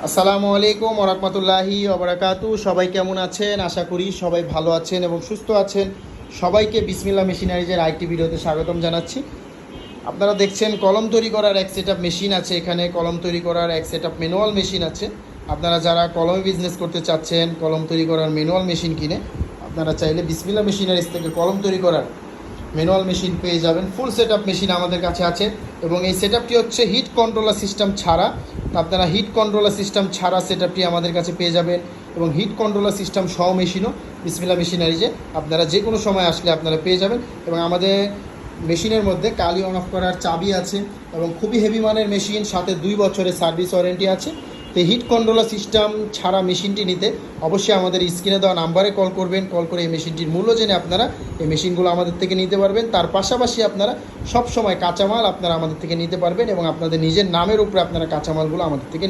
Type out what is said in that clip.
আসসালামু আলাইকুম ওয়া রাহমাতুল্লাহি ওয়া বারাকাতু। সবাই কেমন আছেন? আশা করি সবাই ভালো আছেন এবং সুস্থ আছেন। সবাইকে বিসমিল্লাহ মেশিনারিজের আরেকটি ভিডিওতে স্বাগতম জানাচ্ছি। আপনারা দেখছেন কলম তৈরি করার এক সেটআপ মেশিন আছে এখানে, কলম তৈরি করার এক সেটআপ ম্যানুয়াল মেশিন আছে। আপনারা যারা কলমে বিজনেস করতে চাচ্ছেন, কলম তৈরি করার ম্যানুয়াল মেশিন কিনে আপনারা চাইলে বিসমিল্লাহ মেশিনারিজ থেকে কলম তৈরি করার ম্যানুয়াল মেশিন পেয়ে যাবেন। ফুল সেটআপ মেশিন আমাদের কাছে আছে এবং এই সেটআপটি হচ্ছে হিট কন্ট্রোলার সিস্টেম ছাড়া। তো আপনারা হিট কন্ট্রোলার সিস্টেম ছাড়া সেটআপটি আমাদের কাছে পেয়ে যাবেন এবং হিট কন্ট্রোলার সিস্টেম সহ মেশিনও বিসমিল্লাহ মেশিনারিজে আপনারা যে কোনো সময় আসলে আপনারা পেয়ে যাবেন। এবং আমাদের মেশিনের মধ্যে কালি অন অফ করার চাবি আছে এবং খুবই হেভি মানের মেশিন, সাথে 2 বছরের সার্ভিস ওয়ারেন্টি আছে। তো হিট কন্ট্রোলার সিস্টেম ছাড়া মেশিনটি নিতে অবশ্যই আমাদের স্ক্রিনে দেওয়া নাম্বারে কল করবেন। কল করে এই মেশিনটির মূল্য জেনে আপনারা এই মেশিনগুলো আমাদের থেকে নিতে পারবেন। তার পাশাপাশি আপনারা সব সময় কাঁচামাল আপনারা আমাদের থেকে নিতে পারবেন এবং আপনাদের নিজের নামের উপরে আপনারা কাঁচামালগুলো আমাদের থেকে